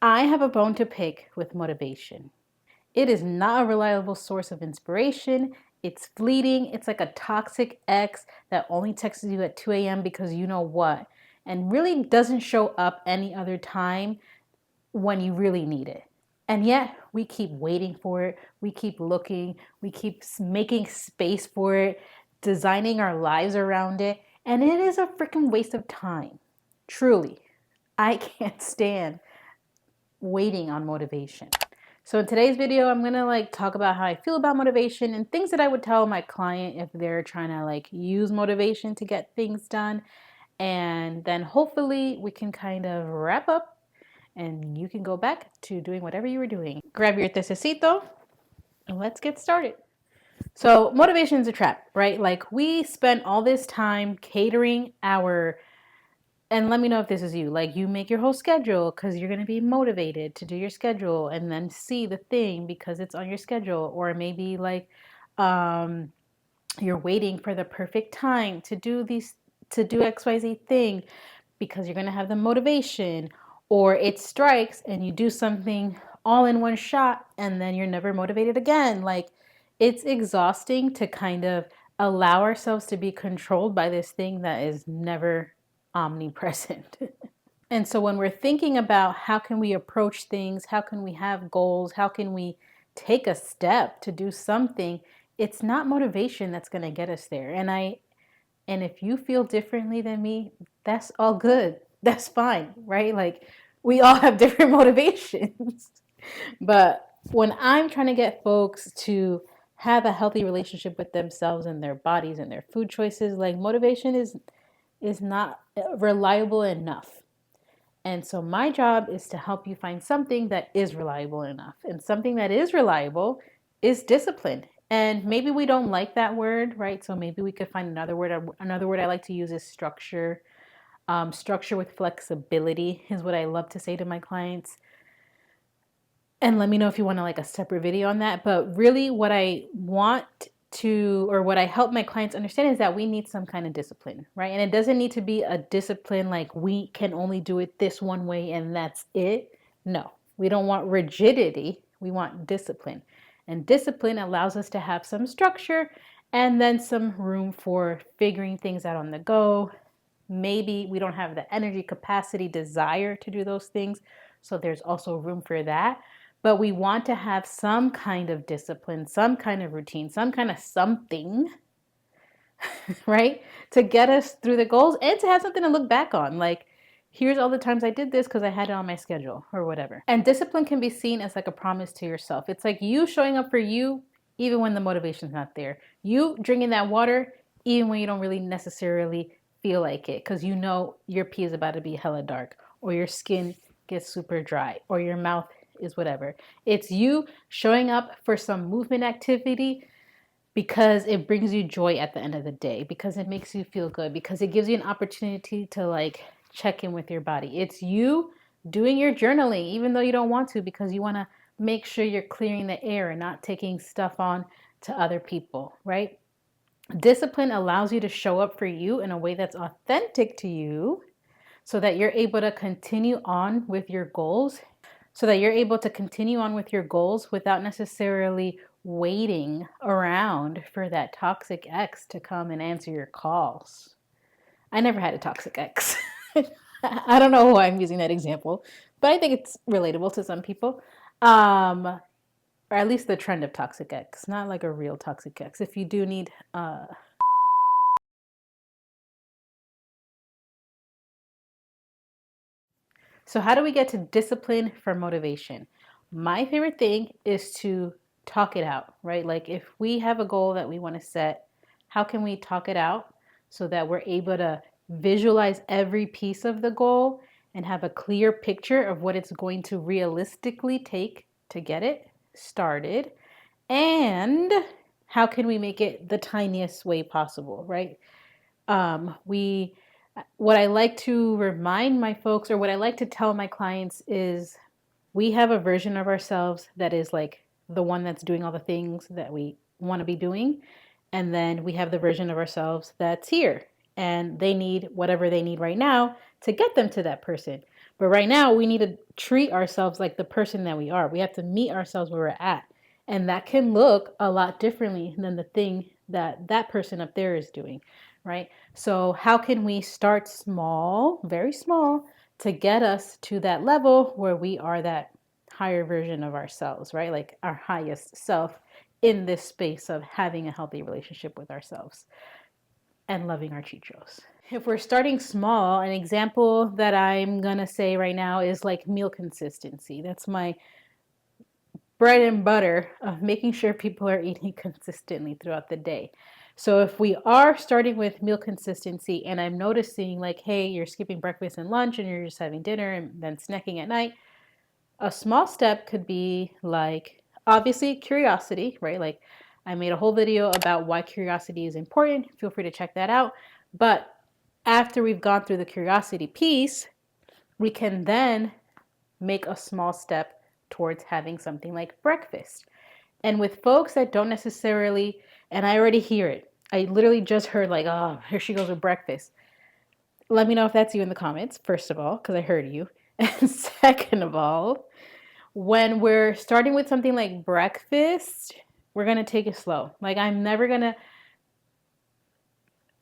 I have a bone to pick with motivation. It is not a reliable source of inspiration. It's fleeting. It's like a toxic ex that only texts you at 2 a.m. because you know what, and really doesn't show up any other time when you really need it. And yet we keep waiting for it. We keep looking. We keep making space for it, designing our lives around it. And it is a freaking waste of time. Truly, I can't stand waiting on motivation. So in today's video, I'm gonna talk about how I feel about motivation and things that I would tell my client if they're trying to use motivation to get things done. And then hopefully we can kind of wrap up and you can go back to doing whatever you were doing. Grab your técesito and let's get started. So motivation is a trap, right? Like we spend all this time catering our, and let me know if this is you, like you make your whole schedule because you're going to be motivated to do your schedule and then see the thing because it's on your schedule. Or maybe um, you're waiting for the perfect time to do XYZ thing because you're going to have the motivation, or it strikes and you do something all in one shot and then you're never motivated again. Like it's exhausting to kind of allow ourselves to be controlled by this thing that is never omnipresent. And so when we're thinking about how can we approach things, how can we have goals, how can we take a step to do something, it's not motivation that's going to get us there. And if you feel differently than me, that's all good. That's fine, right? Like we all have different motivations. But when I'm trying to get folks to have a healthy relationship with themselves and their bodies and their food choices, like motivation is not reliable enough. And so my job is to help you find something that is reliable enough. And something that is reliable is discipline. And maybe we don't like that word, right? So maybe we could find another word. Another word I like to use is structure. Structure with flexibility is what I love to say to my clients. And let me know if you want a separate video on that. But really what I want to, or what I help my clients understand, is that we need some kind of discipline, right? And it doesn't need to be a discipline like we can only do it this one way and that's it. No, we don't want rigidity. We want discipline. And discipline allows us to have some structure and then some room for figuring things out on the go. Maybe we don't have the energy, capacity, desire to do those things. So there's also room for that. But we want to have some kind of discipline, some kind of routine, some kind of something, right? To get us through the goals and to have something to look back on. Like, here's all the times I did this because I had it on my schedule or whatever. And discipline can be seen as like a promise to yourself. It's like you showing up for you even when the motivation's not there. You drinking that water even when you don't really necessarily feel like it because you know your pee is about to be hella dark, or your skin gets super dry, or your mouth is whatever. It's you showing up for some movement activity because it brings you joy at the end of the day, because it makes you feel good, because it gives you an opportunity to check in with your body. It's you doing your journaling even though you don't want to, because you want to make sure you're clearing the air and not taking stuff on to other people, right? Discipline allows you to show up for you in a way that's authentic to you so that you're able to continue on with your goals without necessarily waiting around for that toxic ex to come and answer your calls. I never had a toxic ex. I don't know why I'm using that example, but I think it's relatable to some people. Or at least the trend of toxic ex, not like a real toxic ex. If you do need So how do we get to discipline for motivation? My favorite thing is to talk it out, right? Like if we have a goal that we want to set, how can we talk it out so that we're able to visualize every piece of the goal and have a clear picture of what it's going to realistically take to get it started? And how can we make it the tiniest way possible, right? We What I like to remind my folks, or what I like to tell my clients, is we have a version of ourselves that is like the one that's doing all the things that we want to be doing. And then we have the version of ourselves that's here and they need whatever they need right now to get them to that person. But right now, we need to treat ourselves like the person that we are. We have to meet ourselves where we're at. And that can look a lot differently than the thing that that person up there is doing, right? So, how can we start small, very small, to get us to that level where we are that higher version of ourselves, right? Like our highest self in this space of having a healthy relationship with ourselves and loving our chichos. If we're starting small, an example that I'm going to say right now is like meal consistency. That's my bread and butter of making sure people are eating consistently throughout the day. So if we are starting with meal consistency and I'm noticing like, hey, you're skipping breakfast and lunch and you're just having dinner and then snacking at night, a small step could be like, obviously, curiosity, right? Like I made a whole video about why curiosity is important. Feel free to check that out. But after we've gone through the curiosity piece, we can then make a small step towards having something like breakfast. And with folks that don't necessarily, and I already hear it, I literally just heard like, oh, here she goes with breakfast. Let me know if that's you in the comments, first of all, because I heard you. And second of all, when we're starting with something like breakfast, we're going to take it slow. Like I'm never going to,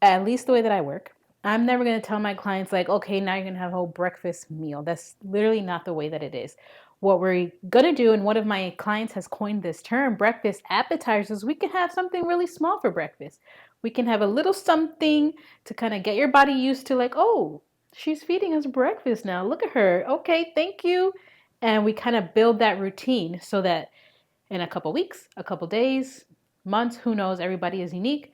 at least the way that I work, I'm never going to tell my clients like, okay, now you're going to have a whole breakfast meal. That's literally not the way that it is. What we're going to do, and one of my clients has coined this term, breakfast appetizers, we can have something really small for breakfast. We can have a little something to kind of get your body used to like, oh, she's feeding us breakfast now. Look at her. Okay, thank you. And we kind of build that routine so that in a couple weeks, a couple days, months, who knows, everybody is unique,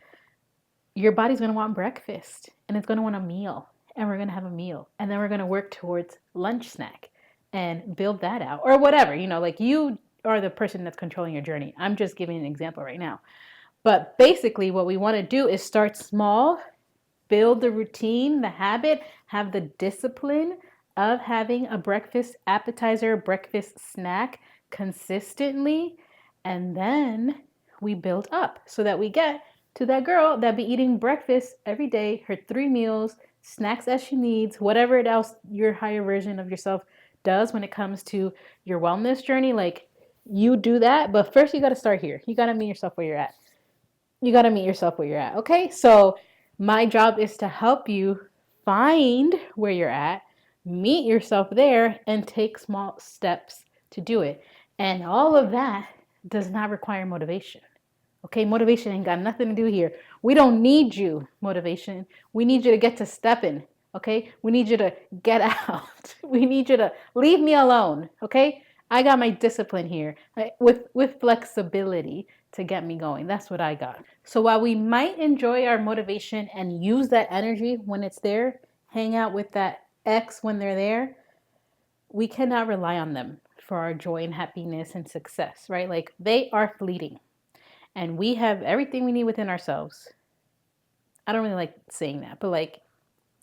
your body's going to want breakfast and it's going to want a meal, and we're going to have a meal, and then we're going to work towards lunch snack and build that out or whatever, like you are the person that's controlling your journey. I'm just giving an example right now. But basically what we want to do is start small, build the routine, the habit, have the discipline of having a breakfast appetizer, breakfast snack consistently, and then we build up so that we get to that girl that be eating breakfast every day, her 3 meals, snacks as she needs, whatever else your higher version of yourself does when it comes to your wellness journey. Like you do that, but first you got to start here. You got to meet yourself where you're at. Okay? So my job is to help you find where you're at, meet yourself there, and take small steps to do it. And all of that does not require motivation. Okay, motivation ain't got nothing to do here. We don't need you, motivation. We need you to get to stepping. Okay, we need you to get out. We need you to leave me alone. Okay, I got my discipline here with flexibility to get me going. That's what I got. So while we might enjoy our motivation and use that energy when it's there, hang out with that ex when they're there, we cannot rely on them for our joy and happiness and success, right? Like they are fleeting. And we have everything we need within ourselves. I don't really like saying that, but like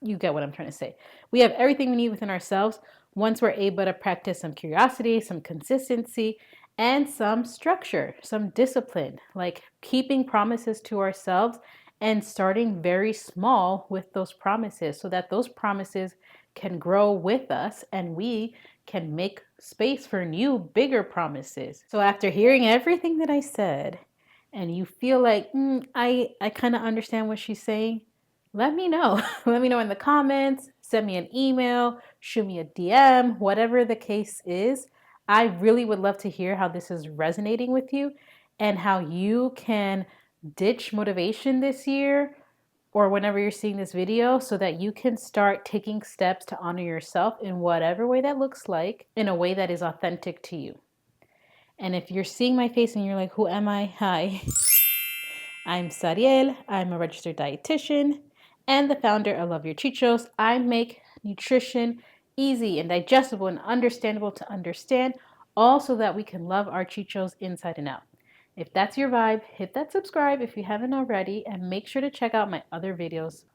you get what I'm trying to say. We have everything we need within ourselves once we're able to practice some curiosity, some consistency, and some structure, some discipline, like keeping promises to ourselves and starting very small with those promises so that those promises can grow with us and we can make space for new, bigger promises. So after hearing everything that I said, and you feel like, I kind of understand what she's saying, let me know. Let me know in the comments, send me an email, shoot me a DM, whatever the case is. I really would love to hear how this is resonating with you and how you can ditch motivation this year or whenever you're seeing this video so that you can start taking steps to honor yourself in whatever way that looks like, in a way that is authentic to you. And if you're seeing my face and you're like, who am I? Hi, I'm Zariel. I'm a registered dietitian and the founder of Love Your Chichos. I make nutrition easy and digestible and understandable to understand, all so that we can love our chichos inside and out. If that's your vibe, hit that subscribe if you haven't already, and make sure to check out my other videos.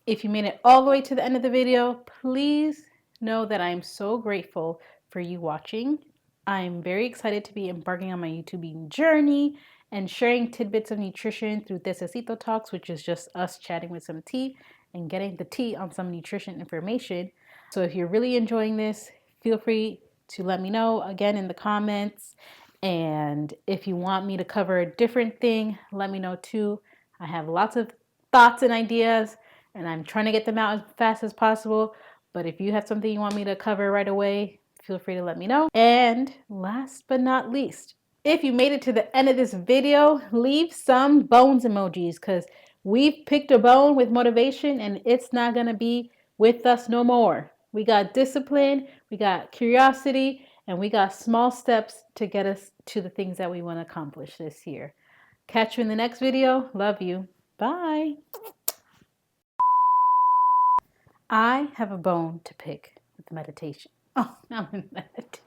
If you made it all the way to the end of the video, please know that I'm so grateful for you watching. I'm very excited to be embarking on my YouTubing journey and sharing tidbits of nutrition through técesito talks, which is just us chatting with some tea and getting the tea on some nutrition information. So if you're really enjoying this, feel free to let me know again in the comments. And if you want me to cover a different thing, let me know too. I have lots of thoughts and ideas, and I'm trying to get them out as fast as possible. But if you have something you want me to cover right away, feel free to let me know. And last but not least, if you made it to the end of this video, leave some bones emojis, because we've picked a bone with motivation and it's not going to be with us no more. We got discipline, we got curiosity, and we got small steps to get us to the things that we want to accomplish this year. Catch you in the next video. Love you. Bye. I have a bone to pick with meditation. Oh, I'm in that.